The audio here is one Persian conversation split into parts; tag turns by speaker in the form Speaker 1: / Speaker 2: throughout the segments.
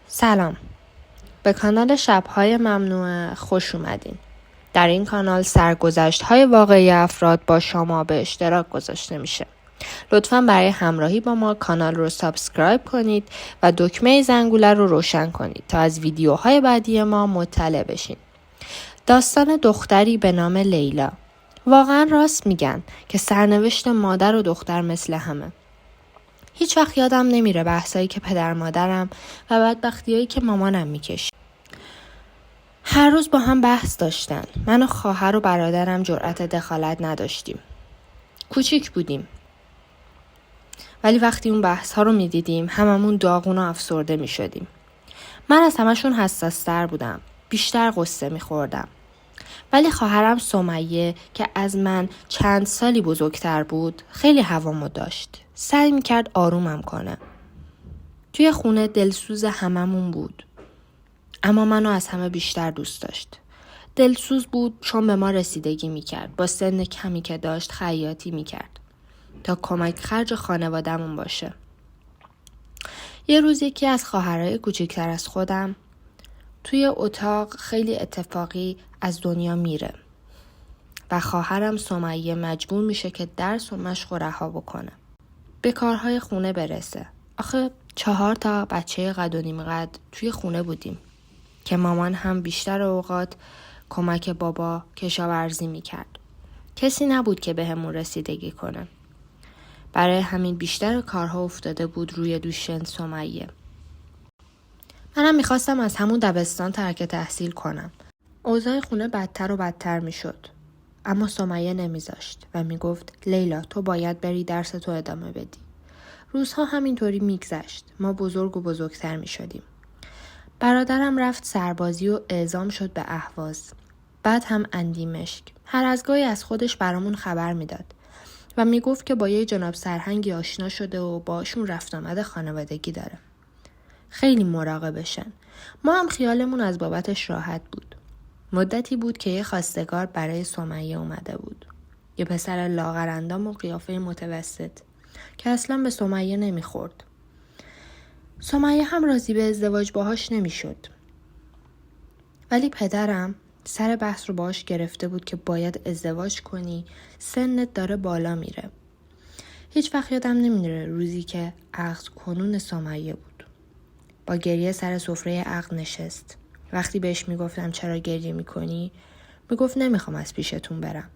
Speaker 1: سلام، به کانال شب‌های ممنوعه خوش اومدین. در این کانال سرگذشت‌های واقعی افراد با شما به اشتراک گذاشته میشه. لطفاً برای همراهی با ما کانال رو سابسکرایب کنید و دکمه زنگوله رو روشن کنید تا از ویدیوهای بعدی ما مطلع بشین. داستان دختری به نام لیلا. واقعاً راست میگن که سرنوشت مادر و دختر مثل همه. هیچ وقت یادم نمیره بحثایی که پدر مادرم و بدبختیایی که مامانم میکشید. هر روز با هم بحث داشتن. من و خواهر و برادرم جرأت دخالت نداشتیم. کوچیک بودیم. ولی وقتی اون بحث ها رو میدیدیم هممون داغون و افسرده میشدیم. من از همشون حساس‌تر بودم. بیشتر قصه میخوردم. ولی خواهرم سمیه که از من چند سالی بزرگتر بود خیلی هوامو داشت. سعی میکرد آرومم کنه. توی خونه دلسوز هممون بود. اما منو از همه بیشتر دوست داشت. دلسوز بود چون به ما رسیدگی میکرد. با سن کمی که داشت خیاطی میکرد تا کمک خرج خانواده‌مون باشه. یه روز یکی از خواهرای کوچیکتر از خودم توی اتاق خیلی اتفاقی از دنیا میره و خواهرم سمیه مجبور میشه که درس و مشق رو رها بکنه. به کارهای خونه برسه. آخه 4 بچه قد و نیم قد توی خونه بودیم که مامان هم بیشتر اوقات کمک بابا کشاورزی میکرد. کسی نبود که بهمون رسیدگی کنه. برای همین بیشتر کارها افتاده بود روی دوش سمیه. منم میخواستم از همون دبستان ترک تحصیل کنم. اوضاع خونه بدتر و بدتر میشد. اما سمیه نمیذاشت و میگفت لیلا تو باید بری درس تو ادامه بدی. روزها همینطوری میگذشت. ما بزرگ و بزرگتر میشدیم. برادرم رفت سربازی و اعزام شد به اهواز. بعد هم اندیمشک. هر از گاهی از خودش برامون خبر میداد و میگفت که با یه جناب سرهنگی آشنا شده و باشون رفت آمد خانوادگی داره. خیلی مراقبشن. ما هم خیالمون از بابتش راحت بود. مدتی بود که یه خواستگار برای سمیه اومده بود. یه پسر لاغرندام و قیافه متوسط که اصلا به سمیه نمیخورد. سمیه هم راضی به ازدواج باهاش نمیشد. ولی پدرم سر بحث رو باهاش گرفته بود که باید ازدواج کنی، سنت داره بالا میره. هیچ وقت یادم نمیره روزی که عقد کنون سمیه بود. با گریه سر سفره عقد نشست. وقتی بهش میگفتم چرا گریه میکنی، میگفت نمیخوام از پیشتون برم.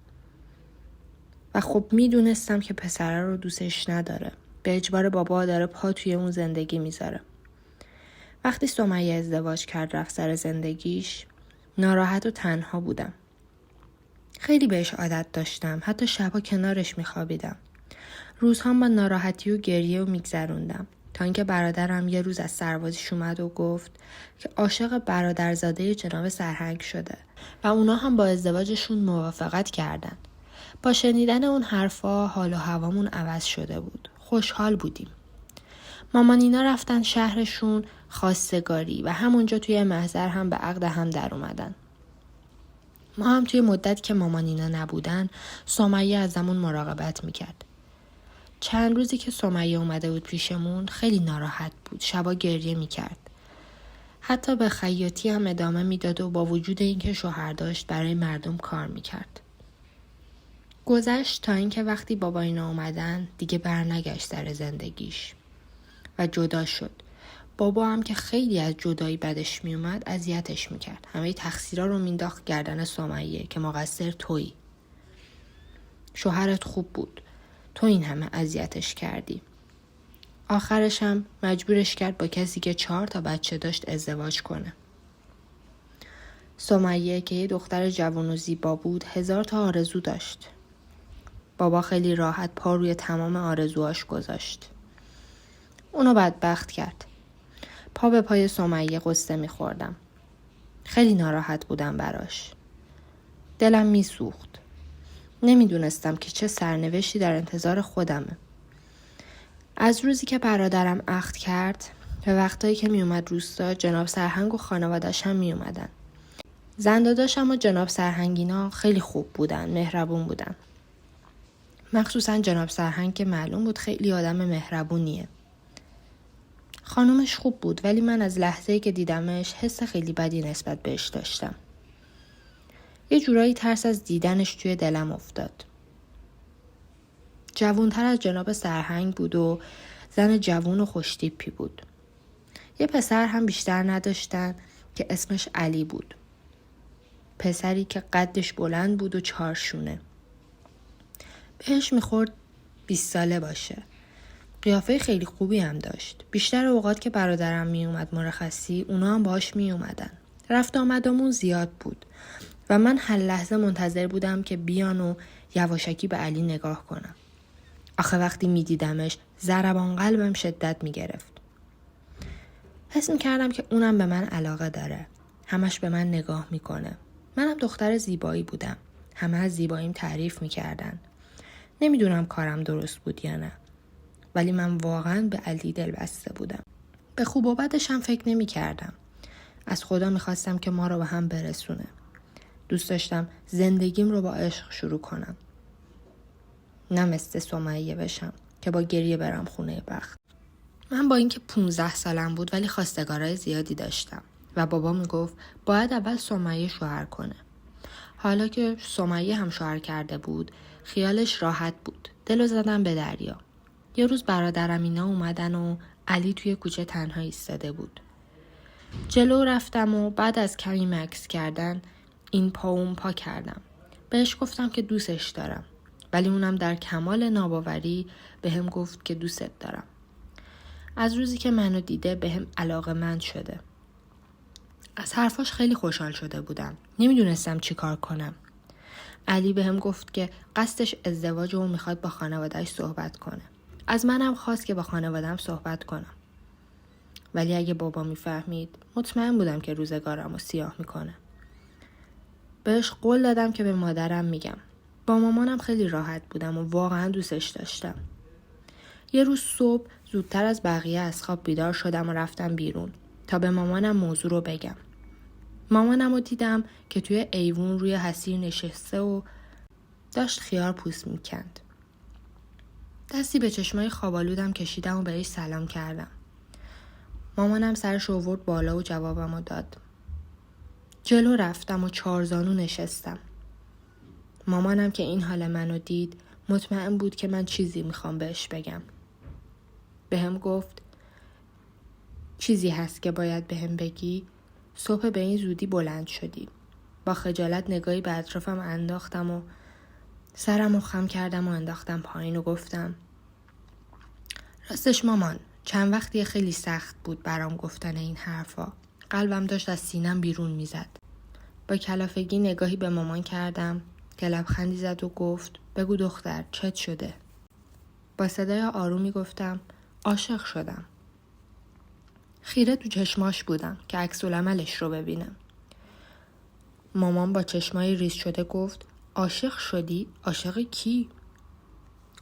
Speaker 1: و خب میدونستم که پسره رو دوستش نداره. به اجبار بابا داره پا توی اون زندگی میذاره. وقتی سمیه ازدواج کرد رفت سر زندگیش، ناراحت و تنها بودم. خیلی بهش عادت داشتم. حتی شبا کنارش میخوابیدم. روزها با ناراحتی و گریه و میگذروندم تا اینکه برادرم یه روز از سربازیش اومد و گفت که عاشق برادرزاده جناب سرهنگ شده و اونا هم با ازدواجشون موافقت کردن. با شنیدن اون حرفا حال و هوامون عوض شده بود. خوشحال بودیم. مامانینا رفتن شهرشون خواستگاری و همونجا توی محضر هم به عقد هم در اومدن. ما هم توی مدت که مامانینا نبودن سمیه ازمون مراقبت میکرد. چند روزی که سمیه اومده بود پیشمون خیلی ناراحت بود. شبا گریه میکرد. حتی به خیاطی هم ادامه میداد و با وجود اینکه شوهر داشت برای مردم کار میکرد. گذشت تا اینکه وقتی بابا اینا اومدن دیگه برنگشت سر زندگیش و جدا شد. بابا هم که خیلی از جدایی بدش میومد اذیتش میکرد. همه تقصیرها رو مینداخت گردن سمیه که مقصر تویی. شوهرت خوب بود. تو این همه اذیتش کردی. آخرش هم مجبورش کرد با کسی که 4 بچه داشت ازدواج کنه. سمیه که یه دختر جوان و زیبا بود 1000 آرزو داشت. بابا خیلی راحت پا روی تمام آرزوهاش گذاشت. اونو بدبخت کرد. پا به پای سمیه قصه میخوردم. خیلی ناراحت بودم براش. دلم میسوخت. نمیدونستم که چه سرنوشتی در انتظار خودمه. از روزی که برادرم عقد کرد به وقتایی که میومد روستا جناب سرهنگ و خانوادش هم میومدن. زنداداشم و جناب سرهنگینا خیلی خوب بودن، مهربون بودن. مخصوصا جناب سرهنگ که معلوم بود خیلی آدم مهربونیه. خانومش خوب بود ولی من از لحظه‌ای که دیدمش حس خیلی بدی نسبت بهش داشتم. یه جورایی ترس از دیدنش توی دلم افتاد. جوان‌تر از جناب سرهنگ بود و زن جوان و خوشتیپی بود. یه پسر هم بیشتر نداشتن که اسمش علی بود. پسری که قدش بلند بود و 4 شونه. بهش میخورد 20 ساله باشه. قیافه خیلی خوبی هم داشت. بیشتر اوقات که برادرم میومد مرخصی اونا هم باهاش میومدن. رفت آمدمون زیاد بود و من هر لحظه منتظر بودم که بیان و یواشکی به علی نگاه کنم. آخه وقتی میدیدمش ضربان قلبم شدت میگرفت. حس میکردم که اونم به من علاقه داره. همش به من نگاه میکنه. منم دختر زیبایی بودم. همه از زیباییم تعریف میکردن. نمیدونم کارم درست بود یا نه. ولی من واقعا به علی دل بسته بودم. به خوب و بدش هم فکر نمیکردم. از خدا میخواستم که ما رو به هم برسونه. دوست داشتم زندگیم رو با عشق شروع کنم. نه مثل سمیه بشم که با گریه برم خونه بخت. من با اینکه 15 سالم بود ولی خواستگارای زیادی داشتم و بابا میگفت باید اول سمیه شوهر کنه. حالا که سمیه هم شوهر کرده بود خیالش راحت بود. دلو زدم به دریا. یه روز برادرم اینا اومدن و علی توی کوچه تنها ایستاده بود. جلو رفتم و بعد از کمی مکث کردن این پا اون پا کردم. بهش گفتم که دوستش دارم. ولی اونم در کمال ناباوری بهم گفت که دوستت دارم. از روزی که منو دیده بهم علاقه‌مند شده. از حرفاش خیلی خوشحال شده بودم. نمیدونستم چی کار کنم. علی بهم گفت که قصدش ازدواج و میخواد با خانواده‌اش صحبت کنه. از منم خواست که با خانواده‌ام صحبت کنم. ولی اگه بابا میفهمید مطمئن بودم که روزگارمو سیاه میکنه. بهش قول دادم که به مادرم میگم. با مامانم خیلی راحت بودم و واقعا دوستش داشتم. یه روز صبح زودتر از بقیه از خواب بیدار شدم و رفتم بیرون تا به مامانم موضوع رو بگم. مامانم رو دیدم که توی ایوون روی حصیر نشسته و داشت خیار پوست میکند. دستی به چشمای خوابالودم کشیدم و بهش سلام کردم. مامانم سرش رو آورد بالا و جوابمو داد. جلو رفتم و 4 زانو نشستم. مامانم که این حال منو دید مطمئن بود که من چیزی میخوام بهش بگم. بهم گفت چیزی هست که باید بهم بگی؟ صبح به این زودی بلند شدی. با خجالت نگاهی به اطرافم انداختم و سرم رو خم کردم و انداختم پایین و گفتم راستش مامان چند وقتی خیلی سخت بود برام گفتن این حرفا. قلبم داشت از سینم بیرون میزد. با کلافگی نگاهی به مامان کردم که لبخندی زد و گفت بگو دختر چت شده؟ با صدای آرومی گفتم عاشق شدم. خیره تو چشماش بودم که عکس‌العملش رو ببینم. مامان با چشمای ریز شده گفت عاشق شدی؟ عاشق کی؟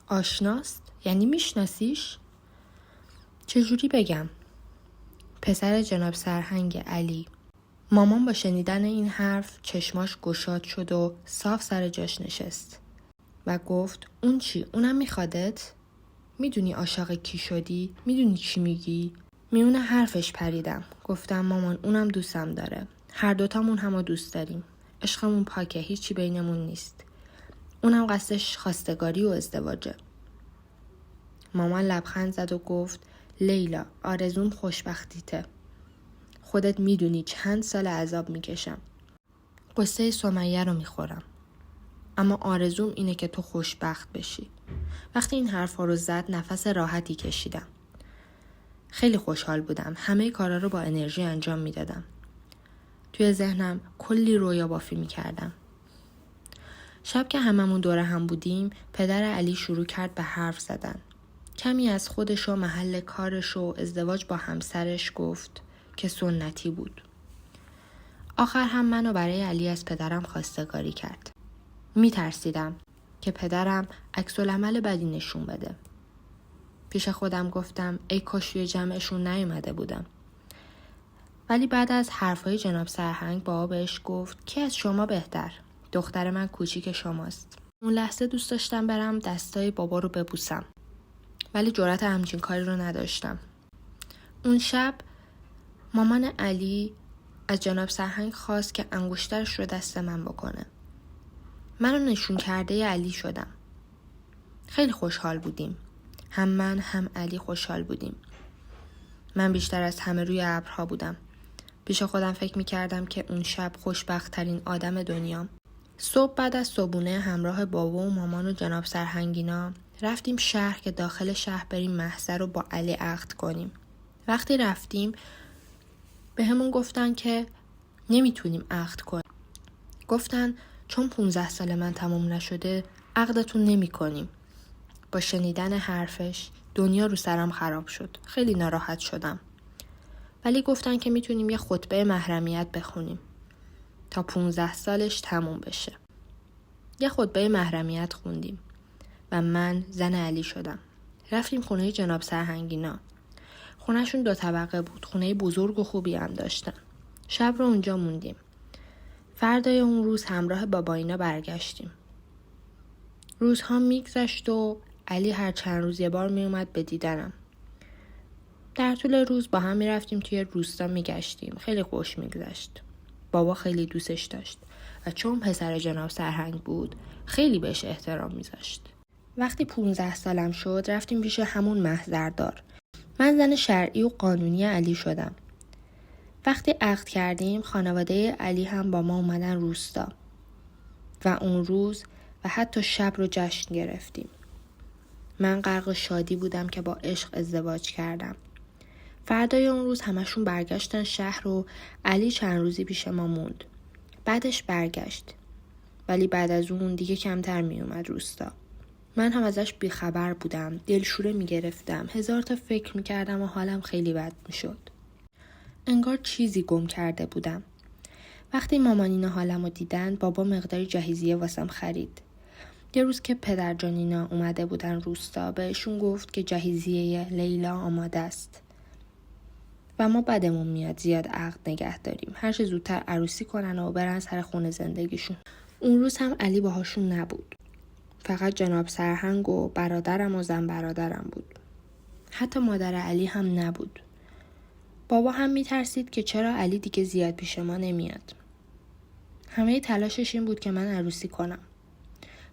Speaker 1: آشناست؟ یعنی میشناسیش؟ چجوری بگم؟ پسر جناب سرهنگ علی. مامان با شنیدن این حرف چشماش گشاد شد و صاف سر جاش نشست و گفت اون چی؟ اونم میخوادت؟ میدونی عاشق کی شدی؟ میدونی چی میگی؟ میون حرفش پریدم. گفتم مامان اونم دوستم داره. هر دوتامون همو دوست داریم. عشقمون پاکه. هیچی بینمون نیست. اونم قصدش خواستگاری و ازدواجه. مامان لبخند زد و گفت لیلا آرزوم خوشبختیته. خودت میدونی چند سال عذاب میکشم. قصه سمیه رو میخورم. اما آرزوم اینه که تو خوشبخت بشی. وقتی این حرفا رو زد نفس راحتی کشیدم. خیلی خوشحال بودم. همه کارا رو با انرژی انجام میدادم. توی ذهنم کلی رویا بافی میکردم. شب که هممون دور هم بودیم پدر علی شروع کرد به حرف زدن. کمی از خودش و محل کارش و ازدواج با همسرش گفت که سنتی بود. آخر هم منو برای علی از پدرم خواستگاری کرد. میترسیدم که پدرم عکس‌العمل بدی نشون بده. پیش خودم گفتم ای کاش توی جمعشون نیومده بودم. ولی بعد از حرفای جناب سرهنگ بابا بهش گفت کی از شما بهتر؟ دختر من کوچیک شماست. اون لحظه دوست داشتم برم دستای بابا رو ببوسم. ولی جرأت همچین کاری رو نداشتم. اون شب مامان علی از جناب سرهنگ خواست که انگشترش رو دست من بکنه. منو نشون کرده علی شدم. خیلی خوشحال بودیم. هم من هم علی خوشحال بودیم. من بیشتر از همه روی ابرها بودم. پیش خودم فکر می‌کردم که اون شب خوشبخت‌ترین آدم دنیام. صبح بعد از صبحونه همراه بابا و مامان و جناب سرهنگینا رفتیم شهر که داخل شهر بریم محضر رو با علی عقد کنیم. وقتی رفتیم به همون گفتن که نمیتونیم عقد کنیم. گفتن چون 15 سال من تموم نشده عقدتون نمی کنیم. با شنیدن حرفش دنیا رو سرم خراب شد. خیلی ناراحت شدم. ولی گفتن که میتونیم یه خطبه محرمیت بخونیم تا 15 سالش تموم بشه. یه خطبه محرمیت خوندیم و من زن علی شدم. رفتیم خونه جناب سرهنگینا. خونهشون 2 طبقه بود. خونه بزرگ و خوبی هم داشتن. شب رو اونجا موندیم. فردای اون روز همراه بابایینا برگشتیم. روزها میگذشت و علی هر چند روز یه بار میومد به دیدنم. در طول روز با هم میرفتیم توی روستا میگشتیم. خیلی خوش میگذشت. بابا خیلی دوستش داشت و چون پسر جناب سرهنگ بود خیلی بهش احترام میذاشت. وقتی 15 سالم شد رفتیم پیش همون محضردار. من زن شرعی و قانونی علی شدم. وقتی عقد کردیم خانواده علی هم با ما اومدن روستا و اون روز و حتی شب رو جشن گرفتیم. من غرق شادی بودم که با عشق ازدواج کردم. فردای اون روز همشون برگشتن شهر و علی چند روزی پیش ما موند. بعدش برگشت. ولی بعد از اون دیگه کمتر می اومد روستا. من هم ازش بیخبر بودم. دلشوره می گرفتم. 1000 تا فکر می کردم و حالم خیلی بد می شد. انگار چیزی گم کرده بودم. وقتی مامانینا حالمو دیدن بابا مقداری جهیزیه واسم خرید. یه روز که پدر جانینا اومده بودن روستا بهشون گفت که جهیزیه لیلا آماده است و ما بدمون میاد زیاد عقد نگه داریم. هر چه زودتر عروسی کنن و برن سر خونه زندگیشون. اون روز هم علی باهاشون نبود. فقط جناب سرهنگ و برادرم و زن برادرم بود. حتی مادر علی هم نبود. بابا هم میترسید که چرا علی دیگه زیاد پیش ما نمیاد. همه تلاشش این بود که من عروسی کنم.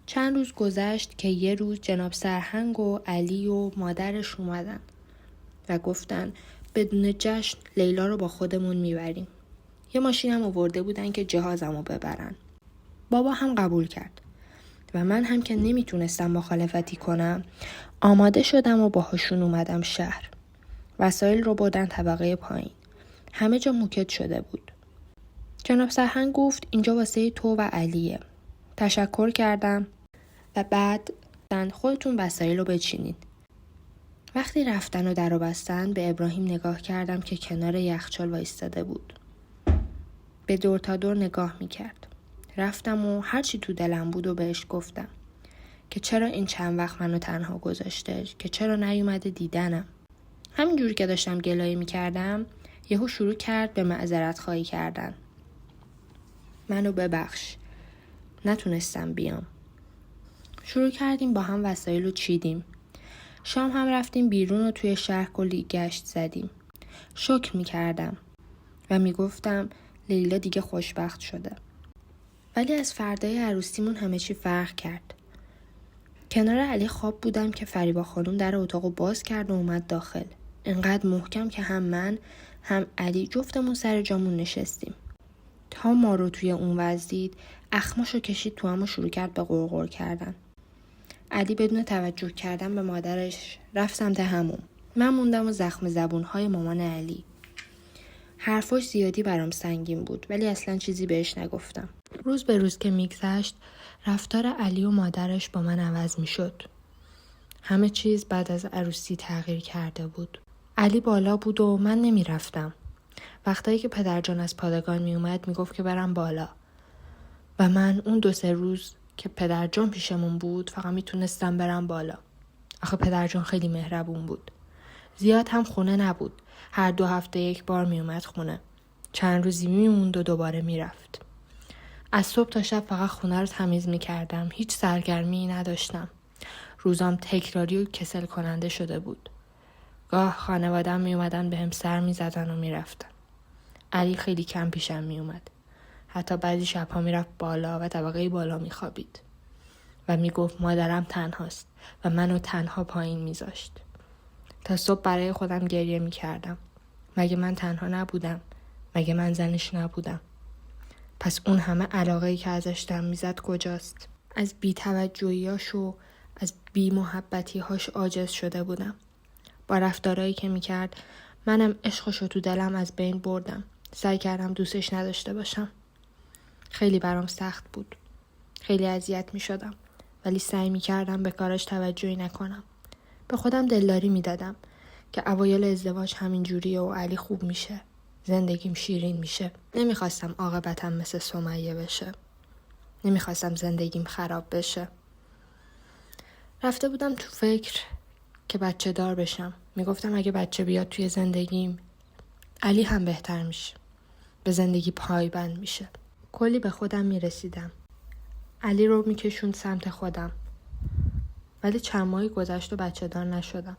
Speaker 1: چند روز گذشت که یه روز جناب سرهنگ و علی و مادرش اومدن و گفتن بدون جشن لیلا رو با خودمون میبریم. یه ماشین هم آورده بودن که جهازمو ببرن. بابا هم قبول کرد و من هم که نمیتونستم مخالفتی کنم آماده شدم و باهاشون اومدم شهر. وسایل رو بردن طبقه پایین. همه جا موکت شده بود. جناب سرهنگ گفت اینجا واسه تو و علیه. تشکر کردم و بعد خودتون وسایل رو بچینین. وقتی رفتن و در رو بستن به ابراهیم نگاه کردم که کنار یخچال وایستاده بود. به دور تا دور نگاه میکرد. رفتم و هرچی تو دلم بود و بهش گفتم که چرا این چند وقت منو تنها گذاشته، که چرا نیومده دیدنم. همینجوری که داشتم گلایه میکردم یهو شروع کرد به معذرت خواهی کردن. منو ببخش، نتونستم بیام. شروع کردیم با هم وسایل رو چیدیم. شام هم رفتیم بیرون و توی شهر کلی گشت زدیم. شکر میکردم و میگفتم لیلا دیگه خوشبخت شده. ولی از فردای عروسیمون همه چی فرق کرد. کنار علی خواب بودم که فریبا خانم در اتاقو باز کرد و اومد داخل. انقدر محکم که هم من هم علی جفتمون سر جامون نشستیم. تا ما رو توی اون وضع دید اخماشو کشید تو هم و شروع کرد به غرغر کردن. علی بدون توجه کردن به مادرش رفت سمت حموم. من موندم و زخم زبونهای مامان علی. حرفاش زیادی برام سنگین بود ولی اصلا چیزی بهش نگفتم. روز به روز که میگذشت رفتار علی و مادرش با من عوض میشد. همه چیز بعد از عروسی تغییر کرده بود. علی بالا بود و من نمیرفتم. وقتایی که پدرجان از پادگان میومد میگفت که برم بالا و من اون 2-3 روز که پدرجان پیشمون بود فقط میتونستم برم بالا. آخه پدرجان خیلی مهربون بود. زیاد هم خونه نبود. هر 2 هفته یک بار میومد خونه. چند روزی میموند و دوباره میرفت. از صبح تا شب فقط خونه رو تمیز میکردم. هیچ سرگرمی نداشتم. روزام تکراری و کسل کننده شده بود. گاه خانواده‌ام می اومدن به هم سر می زدن و می رفتن. علی خیلی کم پیشم می اومد. حتی بعضی شبها می رفت بالا و طبقه بالا می خوابید. و می گفت مادرم تنهاست و منو تنها پایین می زاشت. تا صبح برای خودم گریه می کردم. مگه من تنها نبودم؟ مگه من زنش نبودم؟ پس اون همه علاقه‌ای که ازش دم می زد کجاست؟ از بی توجهیاش و از بی محبتیهاش عاجز شده بودم. با رفتارهایی که می کرد منم عشقشو تو دلم از بین بردم. سعی کردم دوستش نداشته باشم. خیلی برام سخت بود. خیلی اذیت می شدم. ولی سعی می کردم به کارش توجهی نکنم. به خودم دلداری می دادم که اوایل ازدواج همین جوریه و علی خوب میشه. زندگیم شیرین میشه. نمیخواستم عاقبتم مثل سمیه بشه. نمیخواستم زندگیم خراب بشه. رفته بودم تو فکر که بچه دار بشم. میگفتم اگه بچه بیاد توی زندگیم علی هم بهتر میشه. به زندگی پایبند میشه. کلی به خودم میرسیدم. علی رو میکشوند سمت خودم. ولی چند ماهی گذشت و بچه دار نشدم.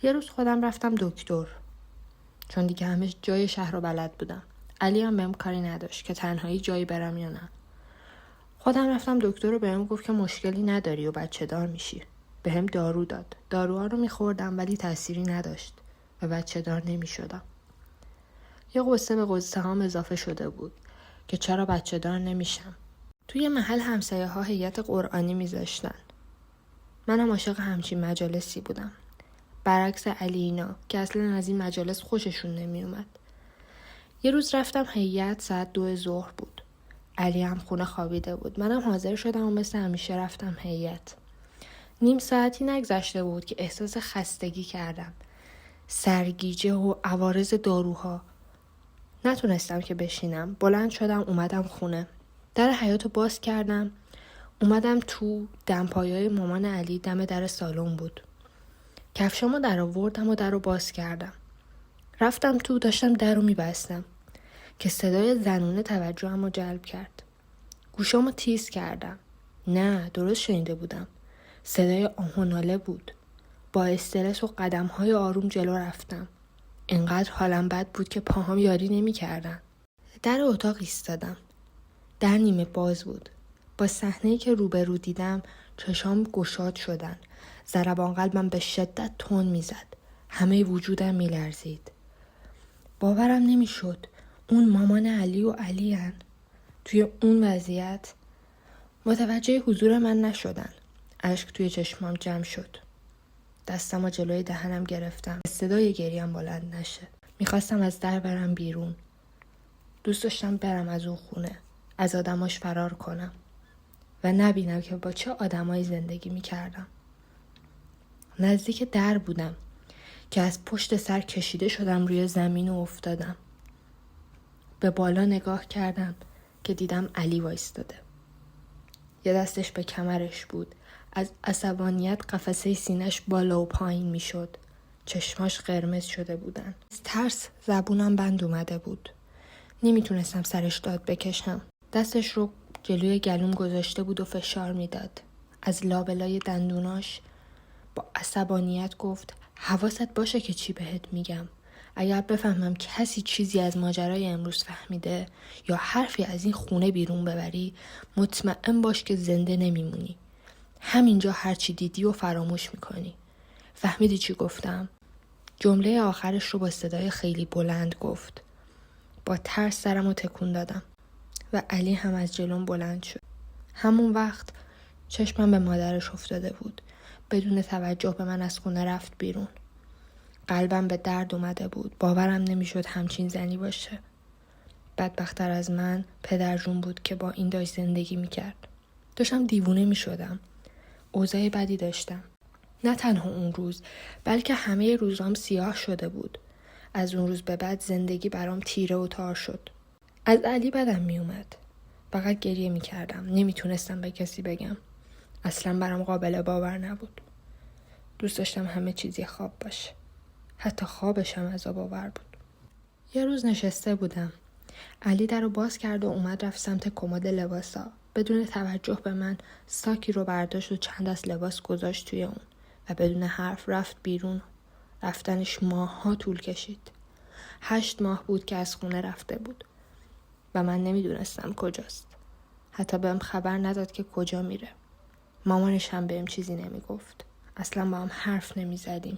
Speaker 1: یه روز خودم رفتم دکتر. چون دیگه همه جای شهر رو بلد بودم. علی هم بهم کاری نداشت که تنهایی جایی برم یا نه. خودم رفتم دکتر رو بهم گفت که مشکلی نداری و بچه دار میشی. بهم دارو داد. داروها رو میخوردم ولی تأثیری نداشت و بچه دار نمیشدم. یه قصه به قصه هام اضافه شده بود که چرا بچه دار نمیشم. توی محل همسایه ها هیئت قرآنی میذاشتن. منم عاشق همچین مجالسی بودم. برعکس علی اینا که اصلا از این مجالس خوششون نمیومد. یه روز رفتم هیئت ساعت 2 ظهر بود. علی هم خونه خوابیده بود. منم حاضر شدم و مثل همیشه رفتم هیئت. نیم ساعتی نگذشته بود که احساس خستگی کردم. سرگیجه و عوارض داروها. نتونستم که بشینم. بلند شدم اومدم خونه. در حیاطو باز کردم. اومدم تو. دمپایه‌های مامان علی دم در سالن بود. کفشامو در آوردم و درو باز کردم. رفتم تو داشتم درو میبستم که صدای زنونه توجهمو جلب کرد. گوشامو تیز کردم. نه درست شنیده بودم. صدای آه و ناله بود. با استرس و قدم‌های آروم جلو رفتم. انقدر حالم بد بود که پاهام یاری نمی‌کردن. در اتاق ایستادم. در نیمه باز بود. با صحنه‌ای که روبرو دیدم چشام گشاد شدن. ضربان قلبم به شدت تون میزد. همه وجودم میلرزید. باورم نمیشد. اون مامان علی و علی هن. توی اون وضعیت متوجه حضور من نشدن. اشک توی چشمام جمع شد. دستمو جلوی دهنم گرفتم. صدای گریم بلند نشه. میخواستم از در برم بیرون. دوست داشتم برم از اون خونه. از آدماش فرار کنم. و نبینم که با چه آدمایی زندگی میکردم. نزدیک در بودم که از پشت سر کشیده شدم روی زمین و افتادم. به بالا نگاه کردم که دیدم علی وایستاده. یه دستش به کمرش بود. از عصبانیت قفسه سینه‌اش بالا و پایین میشد. چشماش قرمز شده بودن. از ترس زبونم بند اومده بود. نمیتونستم سرش داد بکشم. دستش رو جلوی گلوم گذاشته بود و فشار میداد. از لابلای دندوناش با عصبانیت گفت حواست باشه که چی بهت میگم. اگر بفهمم کسی چیزی از ماجرای امروز فهمیده یا حرفی از این خونه بیرون ببری مطمئن باش که زنده نمیمونی. همینجا هرچی دیدی و فراموش میکنی. فهمیدی چی گفتم؟ جمله آخرش رو با صدای خیلی بلند گفت. با ترس سرمو تکون دادم و علی هم از جلوم بلند شد. همون وقت چشمم به مادرش افتاده بود. بدون توجه به من از خونه رفت بیرون. قلبم به درد اومده بود. باورم نمیشد همچین زنی باشه. بدبخت‌تر از من پدرجون بود که با این داشت زندگی میکرد. داشتم دیوونه میشدم. اوضاع بدی داشتم. نه تنها اون روز بلکه همه روزام سیاه شده بود. از اون روز به بعد زندگی برام تیره و تار شد. از علی بدم میومد. فقط گریه میکردم. نمیتونستم به کسی بگم. اصلا برام قابل باور نبود. دوست داشتم همه چیزی خواب باشه. حتی خوابش هم عذاب آور بود. یه روز نشسته بودم. علی در رو باز کرد و اومد رفت سمت کمد لباسا. بدون توجه به من ساکی رو برداشت و چند دست لباس گذاشت توی اون و بدون حرف رفت بیرون. رفتنش ماه‌ها طول کشید. 8 ماه بود که از خونه رفته بود و من نمیدونستم کجاست. حتی بهم خبر نداد که کجا میره. مامانش هم بهم چیزی نمیگفت. اصلا با هم حرف نمیزدیم.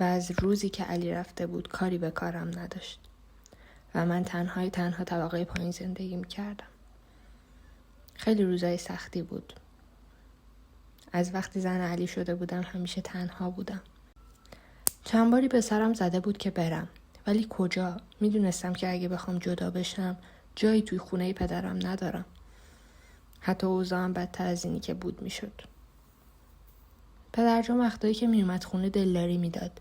Speaker 1: و از روزی که علی رفته بود کاری به کارم نداشت و من تنها طبقه پایین زندگی میکردم. خیلی روزای سختی بود. از وقتی زن علی شده بودم همیشه تنها بودم. چند باری به سرم زده بود که برم، ولی کجا؟ میدونستم که اگه بخوام جدا بشم جایی توی خونه پدرم ندارم. حتی اوضاعم بدتر از اینی که بود میشد. پدرجان وقتایی که میومد خونه دلداری میداد.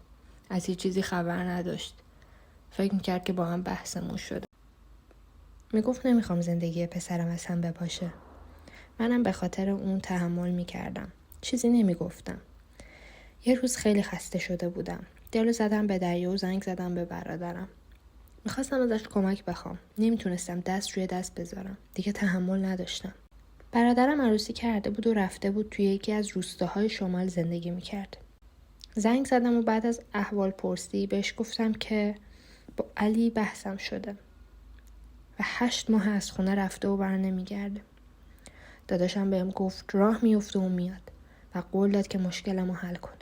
Speaker 1: از هیچ چیزی خبر نداشت. فکر میکرد که با هم بحثمون شده. میگفت نمیخوام زندگی پسرم از هم بپاشه. منم به خاطر اون تحمل میکردم. چیزی نمیگفتم. یه روز خیلی خسته شده بودم. دلو زدم به دریا و زنگ زدم به برادرم. میخواستم ازش کمک بخوام. نمیتونستم دست روی دست بذارم. دیگه تحمل نداشتم. برادرم عروسی کرده بود و رفته بود توی یکی از روستاهای شمال زندگی میکرد. زنگ زدم و بعد از احوال پرسی بهش گفتم که با علی بحثم شده و 8 ماه از خونه رفته و بر نمیگرده. داداشم بهم گفت راه میفته و میاد و قول داد که مشکلمو حل کنه.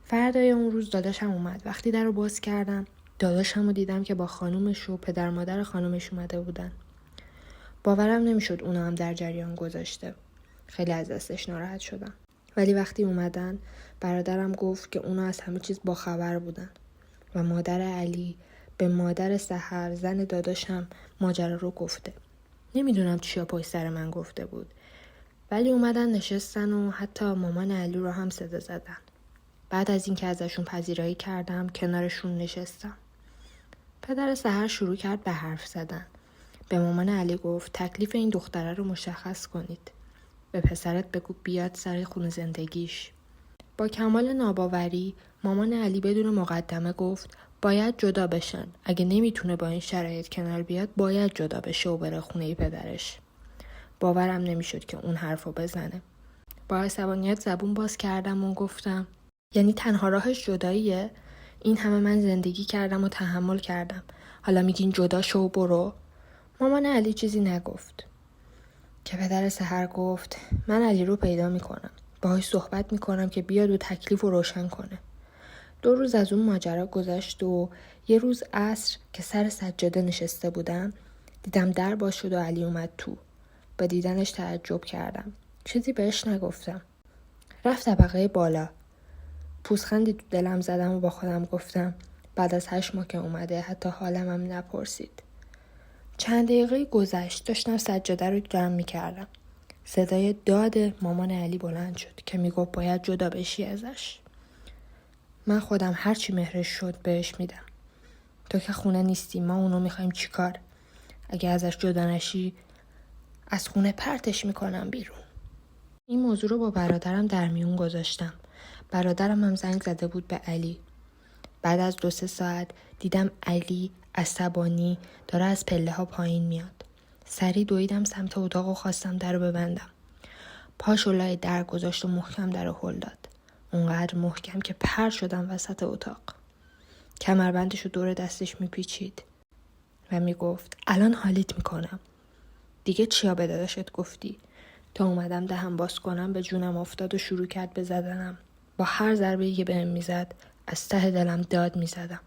Speaker 1: فردای اون روز داداشم اومد. وقتی در رو باز کردم داداشم رو دیدم که با خانومش و پدر مادر خانومش اومده بودن. باورم نمیشد اونا هم در جریان گذاشته. خیلی از دستش ناراحت شدم. ولی وقتی اومدن برادرم گفت که اونا از همه چیز باخبر بودن و مادر علی به مادر سحر زن داداشم ماجرا رو گفته. نمیدونم چیا پشت سر من گفته بود، ولی اومدن نشستن و حتی مامان علی رو هم صدا زدن. بعد از اینکه ازشون پذیرایی کردم کنارشون نشستم. پدر سحر شروع کرد به حرف زدن. به مامان علی گفت تکلیف این دختره رو مشخص کنید. به پسرت بگو بیاد سر خونه زندگیش. با کمال ناباوری مامان علی بدون مقدمه گفت باید جدا بشن. اگه نمیتونه با این شرایط کنار بیاد باید جدا بشه و بره خونه پدرش. باورم نمیشد که اون حرفو بزنه. با عصبانیت زبون باز کردم و گفتم یعنی تنها راهش جداییه؟ این همه من زندگی کردم و تحمل کردم. حالا میگین جدا شو و برو؟ مامان علی چیزی نگفت. که پدر سحر گفت من علی رو پیدا میکنم. باهاش صحبت میکنم که بیاد و تکلیف رو روشن کنه. 2 روز از اون ماجرا گذشت و یه روز عصر که سر سجاده نشسته بودم دیدم در باز شد و علی اومد تو. با دیدنش تعجب کردم. چیزی بهش نگفتم. رفت طبقه بالا. پوزخندی تو دلم زدم و با خودم گفتم بعد از 8 ماه که اومده حتی حالم هم نپرسید. چند دقیقه گذشت داشتم سجاده رو جمع میکردم. صدای داد مامان علی بلند شد که میگفت باید جدا بشی ازش. من خودم هرچی مهرش شد بهش میدم. تو که خونه نیستی، ما اونو میخوایم چی کار؟ اگه ازش جدا نشی از خونه پرتش میکنم بیرون. این موضوع رو با برادرم در میون گذاشتم. برادرم هم زنگ زده بود به علی. بعد از 2-3 ساعت دیدم علی عصبانی داره از پله ها پایین میاد. سریع دویدم سمت اتاق و خواستم در رو ببندم. پاشو لای در گذاشت و محکم در رو هل داد. اونقدر محکم که پر شدم وسط اتاق. کمربندش رو دور دستش میپیچید و میگفت الان حالیت میکنم. دیگه چیا به داداشت گفتی؟ تا اومدم دهن باز کنم به جونم افتاد و شروع کرد به زدنم. با هر ضربه‌ای که بهم میزد از ته دلم داد میزدم.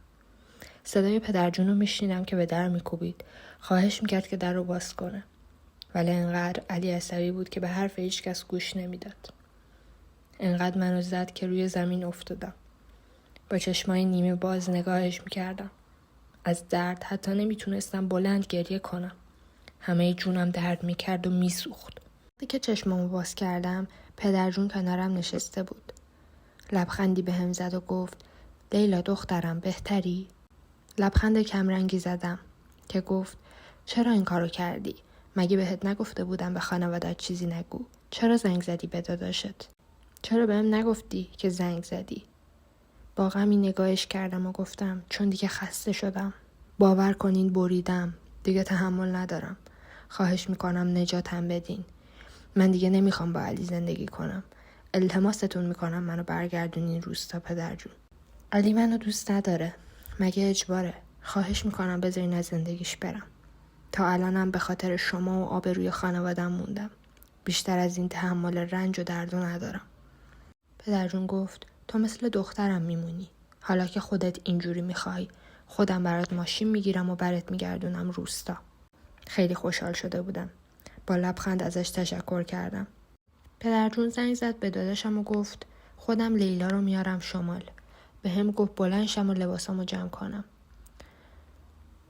Speaker 1: صدای پدرجون رو میشنیدم که به در میکوبید. خواهش میکرد که در رو باز کنه. ولی انقدر علی عصبی بود که به حرف هیچ کس گوش نمیداد. انقدر منو زد که روی زمین افتادم. با چشمای نیمه باز نگاهش میکردم. از درد حتی نمیتونستم بلند گریه کنم. همه جونم درد میکرد و میسوخت. وقتی که چشمامو باز کردم پدرجون کنارم نشسته بود. لبخندی بهم زد و گفت لیلا دخترم بهتری؟ لبخند کمرنگی زدم که گفت چرا این کارو کردی؟ مگه بهت نگفته بودم به خانواده‌ات چیزی نگو؟ چرا زنگ زدی به داداشت؟ چرا بهم نگفتی که زنگ زدی؟ با غمی نگاهش کردم و گفتم چون دیگه خسته شدم. باور کنین بریدم. دیگه تحمل ندارم. خواهش میکنم نجاتم بدین. من دیگه نمیخوام با علی زندگی کنم. التماستون میکنم منو برگردونین روستا پدر جون. علی منو دوست نداره. مگه اجباره؟ خواهش میکنم بذارین از زندگیش برم. تا الانم به خاطر شما و آبروی خانوادم موندم. بیشتر از این تحمل رنج و درد ندارم. پدر جون گفت تو مثل دخترم میمونی. حالا که خودت اینجوری میخوای خودم برات ماشین میگیرم و برات میگردونم روستا. خیلی خوشحال شده بودم. با لبخند ازش تشکر کردم. پدر جون زنگ زد به داداشم و گفت خودم لیلا رو میارم شمال. به هم گفت بلند شم و لباسامو جمع کنم.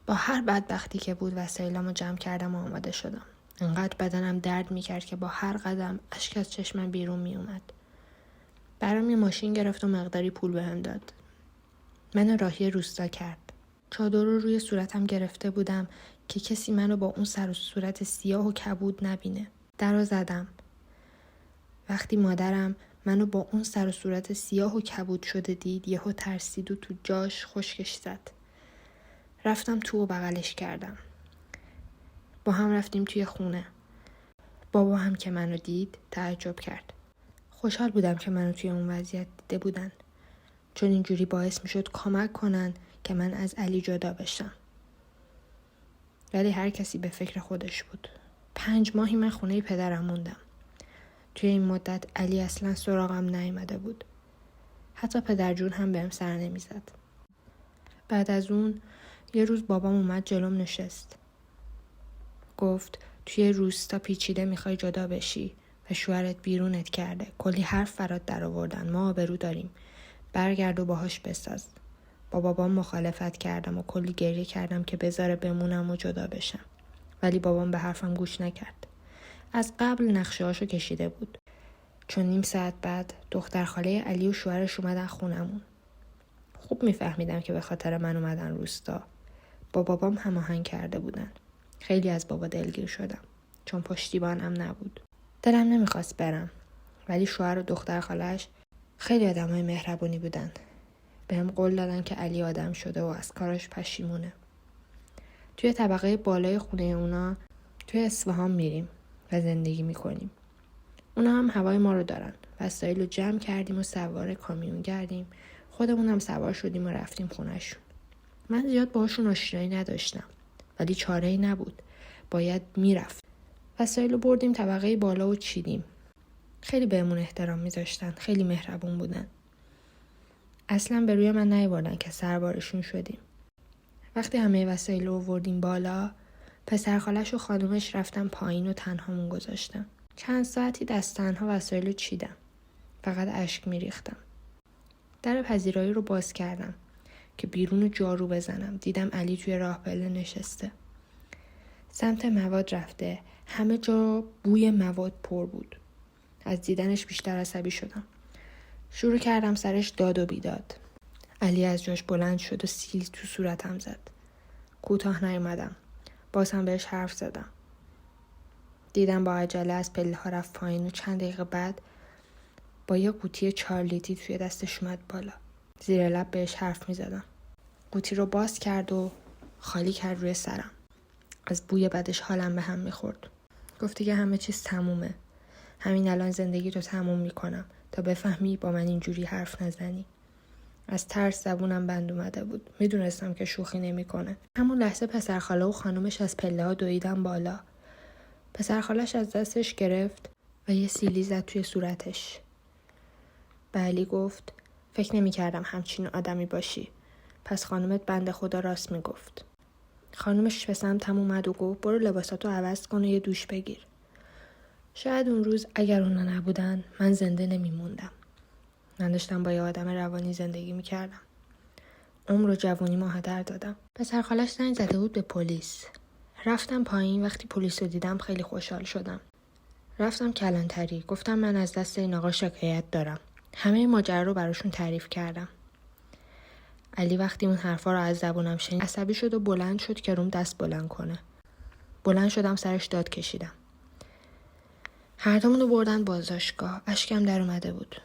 Speaker 1: با هر بدبختی که بود وسایلامو جمع کردم و آماده شدم. انقدر بدنم درد میکرد که با هر قدم اشک از چشمم بیرون میومد. برام یه ماشین گرفت و مقداری پول بهم داد. منو راهی روستا کرد. چادر رو روی صورتم گرفته بودم که کسی منو با اون سر و صورت سیاه و کبود نبینه. درو زدم. وقتی مادرم منو با اون سر و صورت سیاه و کبود شده دید یهو ترسید و تو جاش خشکش زد. رفتم تو و بغلش کردم. با هم رفتیم توی خونه. بابا هم که منو دید تعجب کرد. خوشحال بودم که منو توی اون وضعیت دیده بودن. چون اینجوری باعث میشد کمک کنن که من از علی جدا بشم. ولی هر کسی به فکر خودش بود. 5 ماهی من خونه پدرم موندم. توی این مدت علی اصلا سراغم نیامده بود. حتی پدر جون هم بهم سر نمیزد. بعد از اون یه روز بابام اومد جلوم نشست. گفت توی روستا پیچیده میخوای جدا بشی و شوهرت بیرونت کرده. کلی حرف فرات در آوردن. ما آبرو داریم. برگرد و باهاش بساز. با بابام مخالفت کردم و کلی گریه کردم که بذاره بمونم و جدا بشم. ولی بابام به حرفم گوش نکرد. از قبل نقشه‌هاشو کشیده بود. چون نیم ساعت بعد دختر خاله علی و شوهرش اومدن خونمون. خوب میفهمیدم که به خاطر من اومدن روستا. با بابام هماهنگ کرده بودن. خیلی از بابا دلگیر شدم. چون پشتیبانم نبود. دلم نمیخواست برم. ولی شوهر و دختر خاله‌اش خیلی آدمای مهربونی بودن. بهم قول دادن که علی آدم شده و از کارش پشیمونه. توی طبقه بالای خونه اونا توی اصفهان میریم و زندگی میکنیم. اونا هم هوای ما رو دارن. وسایل رو جمع کردیم و سوار کامیون گردیم. خودمون هم سوار شدیم و رفتیم خونهشون. من زیاد باهاشون آشنایی نداشتم. ولی چاره‌ای نبود. باید میرفت. وسایل رو بردیم طبقه بالا و چیدیم. خیلی بهمون احترام میذاشتن. خیلی مهربون بودن. اصلا به روی من نیاوردن که سربارشون شدیم. وقتی همه وسایل رو آوردیم بالا، پسرخالش و خانومش رفتن پایین و تنهامون گذاشتم. چند ساعتی دست تنها وسایل رو چیدم. فقط اشک میریختم. در پذیرایی رو باز کردم که بیرون جارو بزنم. دیدم علی توی راه پله نشسته. سمت مواد رفته. همه جا بوی مواد پر بود. از دیدنش بیشتر عصبی شدم. شروع کردم سرش داد و بیداد. علی از جاش بلند شد و سیلی تو صورتم زد. کوتاه نیومدم. باز هم بهش حرف زدم. دیدم با عجله از پله ها رفت پایین و چند دقیقه بعد با یه قوطی 4 لیتری توی دستش اومد بالا. زیر لب بهش حرف می زدم. قوطی رو باز کرد و خالی کرد روی سرم. از بوی بدش حالم به هم می خورد. گفت دیگه همه چیز تمومه. همین الان زندگی رو تموم می کنم تا بفهمی با من اینجوری حرف نزنی. از ترس زبونم بند اومده بود. میدونستم که شوخی نمیکنه. همون لحظه پسرخاله و خانومش از پله ها دویدن بالا. پسرخالش از دستش گرفت و یه سیلی زد توی صورتش. به علی گفت فکر نمی‌کردم همچین آدمی باشی. پس خانومت بنده خدا راست میگفت. خانومش به سمتم اومد و گفت برو لباساتو عوض کن و یه دوش بگیر. شاید اون روز اگر اونا نبودن من زنده نمیموندم. من داشتم با یه آدم روانی زندگی میکردم. عمر و جوانی ما هدر دادم. پسر خالش زنگ زده بود به پلیس. رفتم پایین. وقتی پلیس رو دیدم خیلی خوشحال شدم. رفتم کلانتری. گفتم من از دست این آقا شکایت دارم. همه ماجرا رو براشون تعریف کردم. علی وقتی اون حرفا رو از زبونم شنید عصبی شد و بلند شد که روم دست بلند کنه. بلند شدم سرش داد کشیدم. هر دومون رو بردن بازداشتگاه. اشکم در اومده بود.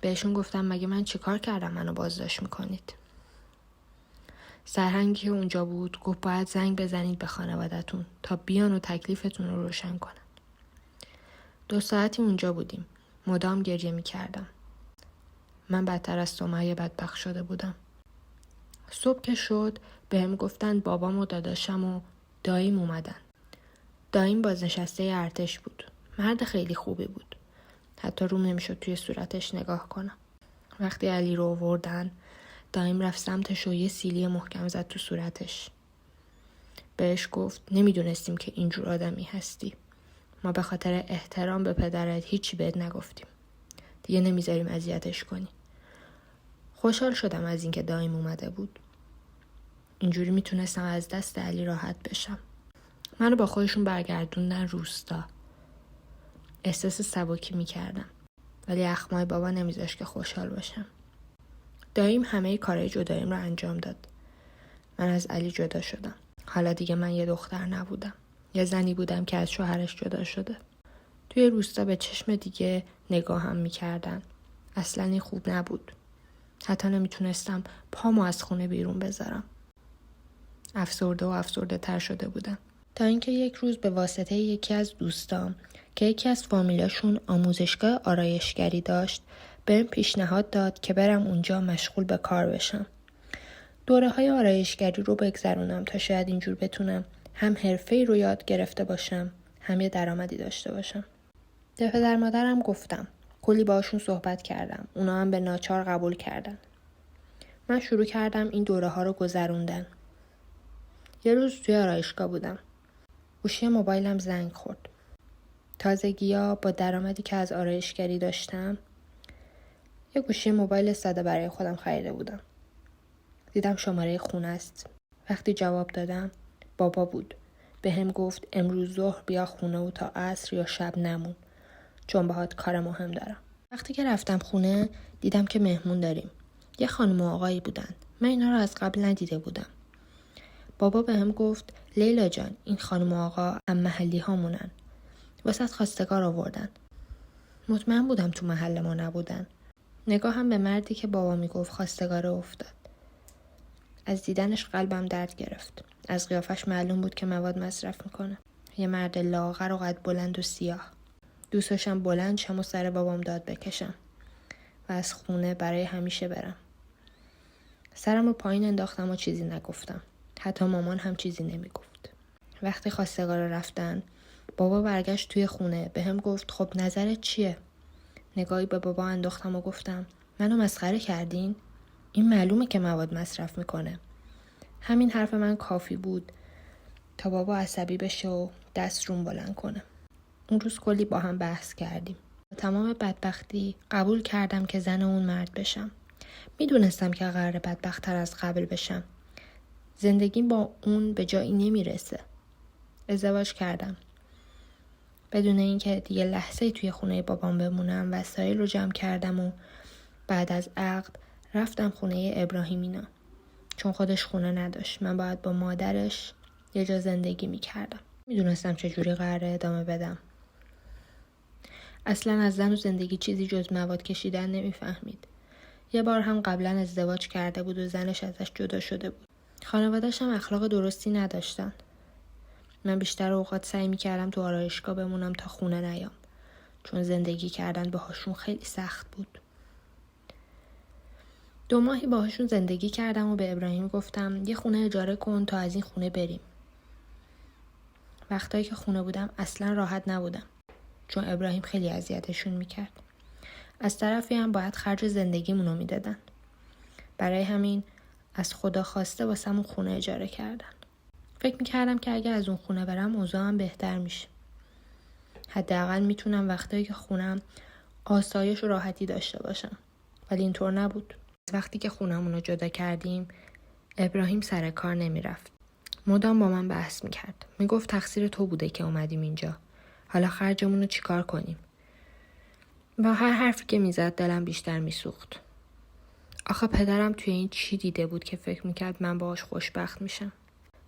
Speaker 1: بهشون گفتم مگه من چیکار کردم منو بازداشت میکنید؟ سرهنگی که اونجا بود گفت باید زنگ بزنید به خانوادتون تا بیان و تکلیفتون رو روشن کنن. 2 ساعتی اونجا بودیم. مدام گریه میکردم. من بدتر از سمیه بدبخت شده بودم. صبح که شد بهم گفتن بابام و داداشم و داییم اومدن. داییم بازنشسته ارتش بود. مرد خیلی خوبی بود. حتی روم نمیشد توی صورتش نگاه کنم. وقتی علی رو آوردن داییم رفت سمتش و یه سیلی محکم زد تو صورتش. بهش گفت نمیدونستیم که اینجور آدمی هستی. ما به خاطر احترام به پدرت هیچی بهت نگفتیم. دیگه نمیذاریم اذیتش کنی. خوشحال شدم از اینکه داییم اومده بود. اینجوری میتونستم از دست علی راحت بشم. منو با خودشون برگردوندن روستا. احساس سبکی میکردم. ولی اخمای بابا نمیذاشت که خوشحال باشم. داییم همه کارهای جداییم رو انجام داد. من از علی جدا شدم. حالا دیگه من یه دختر نبودم. یه زنی بودم که از شوهرش جدا شده. توی روستا به چشم دیگه نگاهم میکردن. اصلا این خوب نبود. حتی نمیتونستم پامو از خونه بیرون بذارم. افسرده و افسرده تر شده بودم. تا اینکه یک روز به واسطه یکی از دوستام که یکی از فامیلاشون آموزشگاه آرایشگری داشت بهم پیشنهاد داد که برم اونجا مشغول به کار بشم. دوره‌های آرایشگری رو بگذرونم تا شاید اینجور بتونم هم حرفه‌ای رو یاد گرفته باشم هم یه درآمدی داشته باشم. به پدر مادرم گفتم. کلی باشون صحبت کردم. اونا هم به ناچار قبول کردن. من شروع کردم این دوره‌ها رو گذروندن. یه روز توی آرایشگاه بودم. گوشی موبایلم زنگ خورد. تازگی‌ها با درآمدی که از آرایشگری داشتم یه گوشی موبایل ساده برای خودم خریده بودم. دیدم شماره خونه است. وقتی جواب دادم بابا بود. بهم گفت امروز ظهر بیا خونه و تا عصر یا شب نمون چون باهات کار مهم دارم. وقتی که رفتم خونه دیدم که مهمون داریم. یه خانم و آقایی بودن. من اینا رو از قبل ندیده بودم. بابا بهم گفت لیلا جان این خانم و آقا هم محلی هامونن. واسه خواستگار آوردن. مطمئن بودم تو محل ما نبودن. نگاهم به مردی که بابا میگفت خواستگار افتاد. از دیدنش قلبم درد گرفت. از قیافش معلوم بود که مواد مصرف میکنه. یه مرد لاغر و قد بلند و سیاه. دوست داشتم بلند شم و سر بابام داد بکشم و از خونه برای همیشه برم. سرم رو پایین انداختم و چیزی نگفتم. حتی مامان هم چیزی نمیگفت. وقتی خواستگارا رفتن بابا برگشت توی خونه بهم گفت خب نظرت چیه؟ نگاهی به بابا انداختم و گفتم منو مسخره کردین؟ این معلومه که مواد مصرف میکنه. همین حرف من کافی بود تا بابا عصبی بشه و دست روم بلند کنه. اون روز کلی با هم بحث کردیم. با تمام بدبختی قبول کردم که زن اون مرد بشم. میدونستم که قراره بدبخت‌تر از قبل بشم. زندگیم با اون به جایی نمیرسه. ازدواج کردم. بدون اینکه دیگه لحظه‌ای توی خونه بابام بمونم وسایل رو جمع کردم و بعد از عقد رفتم خونه ابراهیمینا. چون خودش خونه نداشت. من باید با مادرش یه جا زندگی میکردم. میدونستم چجوری قراره ادامه بدم. اصلا از زن و زندگی چیزی جز مواد کشیدن نمیفهمید. یه بار هم قبلا ازدواج کرده بود و زنش ازش جدا شده بود. خانواده‌اش هم اخلاق درستی نداشتن. من بیشتر اوقات سعی میکردم تو آرایشگاه بمونم تا خونه نیام. چون زندگی کردن باهاشون خیلی سخت بود. 2 ماهی باهاشون زندگی کردم و به ابراهیم گفتم یه خونه اجاره کن تا از این خونه بریم. وقتایی که خونه بودم اصلا راحت نبودم. چون ابراهیم خیلی اذیتشون میکرد. از طرفی هم باید خرج زندگیمونو میدادن. برای همین از خدا خواسته واسمون خونه اجاره کردن. فکر میکردم که اگه از اون خونه برم اوضاعم بهتر میشه. حداقل میتونم وقتایی که خونم آسایش و راحتی داشته باشم. ولی اینطور نبود. وقتی که خونمون رو جدا کردیم ابراهیم سر کار نمیرفت. مدام با من بحث میکرد. میگفت تقصیر تو بوده که اومدیم اینجا. حالا خرجمون رو چیکار کنیم؟ با هر حرفی که میزد دلم بیشتر میسوخت. آخه پدرم توی این چی دیده بود که فکر میکرد من باهاش خوشبخت میشم؟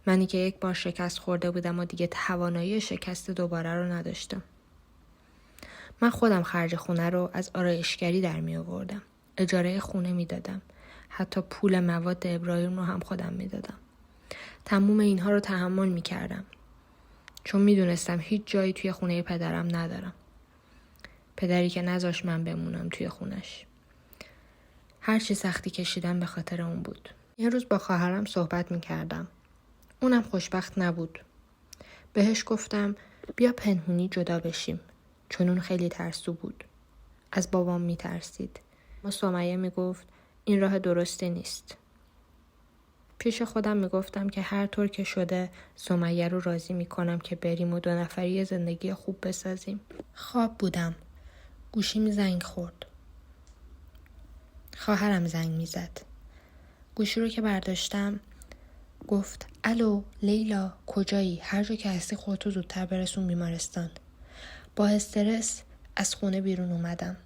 Speaker 1: منی که یک بار شکست خورده بودم و دیگه توانایی شکست دوباره رو نداشتم. من خودم خرج خونه رو از آرایشگری در می آوردم. اجاره خونه میدادم. حتی پول مواد ابراهیم رو هم خودم میدادم. تموم اینها رو تحمل میکردم. چون میدونستم هیچ جایی توی خونه پدرم ندارم. پدری که نذاشت من بمونم توی خونش. هر چی سختی کشیدم به خاطر اون بود. یه روز با خواهرم صحبت میکردم. اونم خوشبخت نبود. بهش گفتم بیا پنهونی جدا بشیم، چون اون خیلی ترسو بود. از بابام میترسید. اما سمیه میگفت این راه درستی نیست. پیش خودم میگفتم که هر طور که شده سمیه رو راضی میکنم که بریم و 2 نفری زندگی خوب بسازیم. خواب بودم. گوشیم زنگ خورد. خواهرم زنگ میزد. گوشی رو که برداشتم گفت الو لیلا کجایی؟ هر جا که هستی خودتو زودتر برسون بیمارستان. با استرس از خونه بیرون اومدم.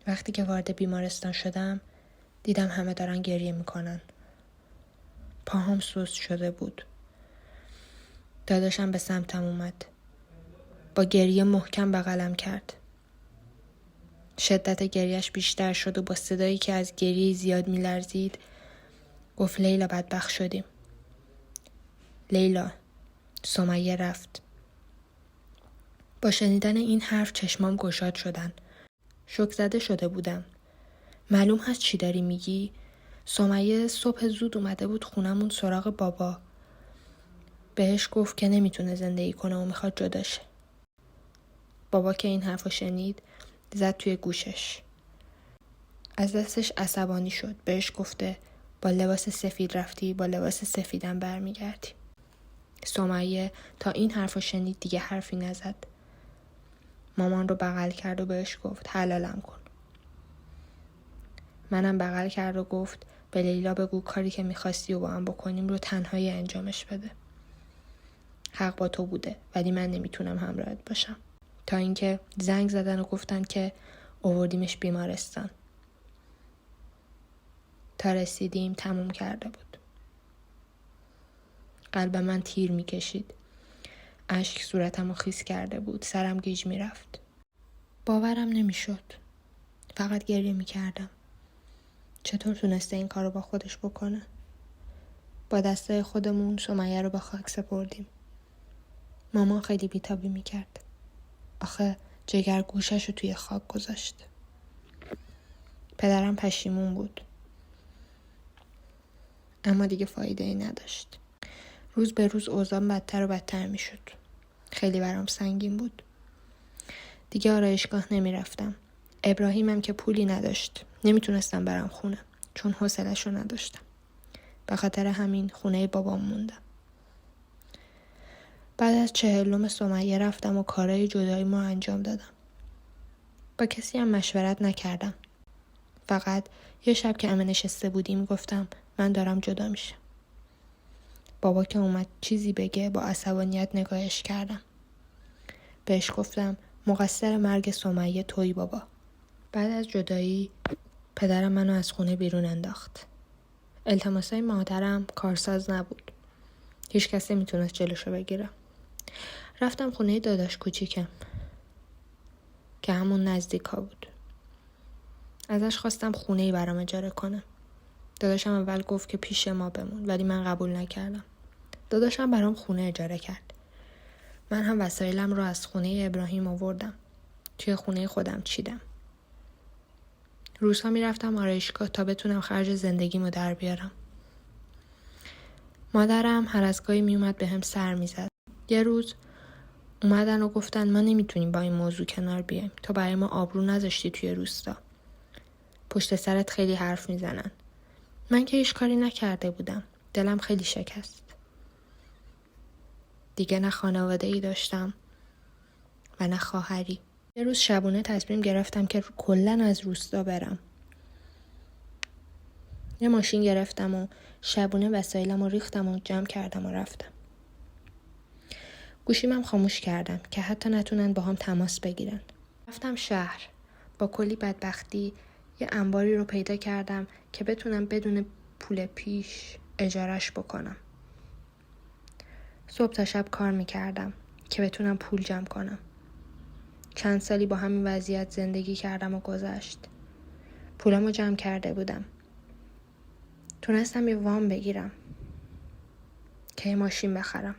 Speaker 1: وقتی که وارد بیمارستان شدم دیدم همه دارن گریه میکنن. پاهام سست شده بود. داداشم به سمتم اومد. با گریه محکم بغلم کرد. شدت گریهش بیشتر شد و با صدایی که از گریه زیاد میلرزید گفت لیلا بدبخت شدیم. لیلا، سمیه رفت. با شنیدن این حرف چشمام گشاد شدن. شوک زده شده بودم. معلوم هست چی داری میگی؟ سمیه صبح زود اومده بود خونمون سراغ بابا. بهش گفت که نمیتونه زندگی کنه و میخواد جدا شه. بابا که این حرفو شنید زد توی گوشش. از دستش عصبانی شد. بهش گفته با لباس سفید رفتی، با لباس سفیدم برمیگردی. سمیه تا این حرفو شنید دیگه حرفی نزد. مامان رو بغل کرد و بهش گفت حلالم کن. منم بغل کرد و گفت به لیلا بگو کاری که میخواستی و با هم بکنیم رو تنهایی انجامش بده. حق با تو بوده ولی من نمیتونم همراهت باشم. تا اینکه زنگ زدن و گفتن که آوردیمش بیمارستان. تا رسیدیم تموم کرده بود. قلب من تیر میکشید. اشک صورتمو خیس کرده بود. سرم گیج میرفت. باورم نمیشد. فقط گریه میکردم. چطور تونسته این کارو با خودش بکنه؟ با دستای خودمون سمیه رو به خاک سپردیم. مامان خیلی بیتابی میکرد. آخه جگر گوشش رو توی خاک گذاشت. پدرم پشیمون بود. اما دیگه فایده ای نداشت. روز به روز اوضاعم بدتر و بدتر میشد. خیلی برام سنگین بود. دیگه آرایشگاه نمی رفتم. ابراهیمم که پولی نداشت. نمیتونستم برم خونه. چون حوصله‌اش رو نداشتم. به خاطر همین خونه بابام موندم. بعد از 40 سمیه رفتم و کارهای جدایی ما انجام دادم. با کسی هم مشورت نکردم. فقط یه شب که همه نشسته بودیم گفتم من دارم جدا میشم. بابا که اومد چیزی بگه با عصبانیت نگاهش کردم. بهش گفتم مقصر مرگ سمیه تویی بابا. بعد از جدایی پدرم منو از خونه بیرون انداخت. التماسای مادرم کارساز نبود. هیچ کسی میتونست جلوشو بگیره. رفتم خونه داداش کوچیکم که همون نزدیکا بود. ازش خواستم خونه‌ای برام اجاره کنه. داداشم اول گفت که پیش ما بمون ولی من قبول نکردم. داداشم برام خونه اجاره کرد. من هم وسایلم رو از خونه ابراهیم آوردم. توی خونه خودم چیدم. روزها میرفتم آرایشگاه تا بتونم خرج زندگیمو در بیارم. مادرم هر از گاهی میومد بهم سر میزد. یه روز اومدن و گفتن ما نمیتونیم با این موضوع کنار بیایم. تو برای ما آبرو نذاشتی توی روستا. پشت سرت خیلی حرف میزنن. من که هیچ کاری نکرده بودم. دلم خیلی شکست. دیگه نه خانواده ای داشتم و نه خواهری. یه روز شبونه تصمیم گرفتم که کلاً از روستا برم. یه ماشین گرفتم و شبونه وسایلم رو ریختم و جمع کردم و رفتم. گوشیمم خاموش کردم که حتی نتونن با هم تماس بگیرن. رفتم شهر. با کلی بدبختی یه انباری رو پیدا کردم که بتونم بدون پول پیش اجارش بکنم. صبح تا شب کار میکردم که بتونم پول جمع کنم. چند سالی با همین وضعیت زندگی کردم و گذشت. پولمو جمع کرده بودم. تونستم یه وام بگیرم که یه ماشین بخرم.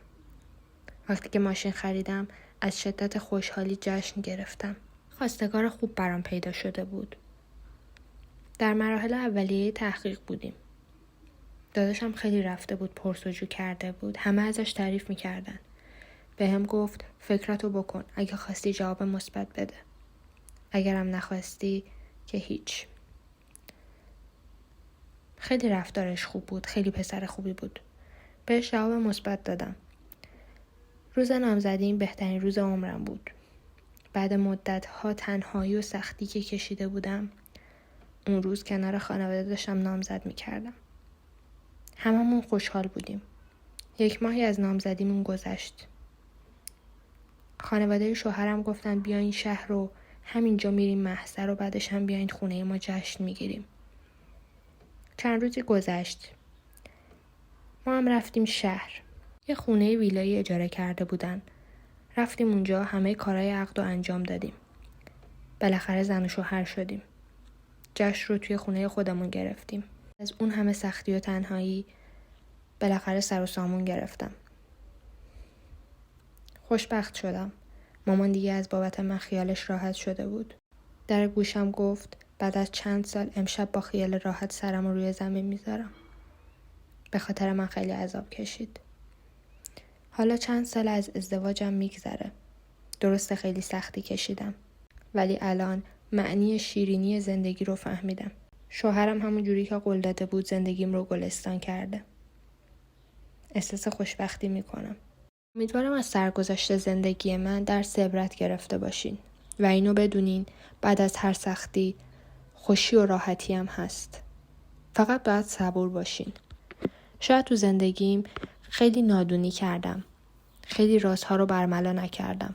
Speaker 1: وقتی که ماشین خریدم از شدت خوشحالی جشن گرفتم. خواستگار خوب برام پیدا شده بود. در مراحل اولیه تحقیق بودیم. داداشم خیلی رفته بود پرسجو کرده بود. همه ازش تعریف میکردن. بهم گفت فکراتو بکن. اگه خواستی جواب مثبت بده. اگرم نخواستی که هیچ. خیلی رفتارش خوب بود. خیلی پسر خوبی بود. بهش جواب مثبت دادم. روز نامزدیم بهترین روز عمرم بود. بعد مدت‌ها تنهایی و سختی که کشیده بودم، اون روز کنار خانواده داشتم نامزد می‌کردم. هممون خوشحال بودیم. 1 ماهی از نامزدیمون گذشت. خانواده شوهرم گفتن بیاین شهر رو همینجا میریم محضر و بعدش هم بیاین خونه ما جشن میگیریم. چند روزی گذشت. ما هم رفتیم شهر. یه خونه ویلایی اجاره کرده بودن. رفتیم اونجا همه کارهای عقد رو انجام دادیم. بالاخره زن و شوهر شدیم. جشن رو توی خونه خودمون گرفتیم. از اون همه سختی و تنهایی بالاخره سر و سامون گرفتم. خوشبخت شدم. مامان دیگه از بابت من خیالش راحت شده بود. در گوشم گفت بعد از چند سال امشب با خیال راحت سرم رو روی زمین میذارم. به خاطر من خیلی عذاب کشید. حالا چند سال از ازدواجم میگذره. درسته خیلی سختی کشیدم. ولی الان معنی شیرینی زندگی رو فهمیدم. شوهرم همون جوری که قول داده بود زندگیم رو گلستان کرده. احساس خوشبختی میکنم. امیدوارم از سرگذشت زندگی من درس عبرت گرفته باشین و اینو بدونین بعد از هر سختی خوشی و راحتی هم هست. فقط باید صبور باشین. شاید تو زندگیم خیلی نادونی کردم. خیلی رازها رو برملا نکردم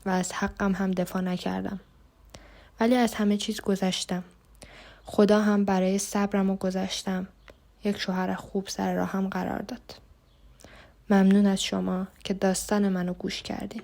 Speaker 1: و از حقم هم دفاع نکردم. ولی از همه چیز گذشتم. خدا هم برای صبرم و گذشتم یک شوهر خوب سر راهم قرار داد. ممنون از شما که داستان منو گوش کردین.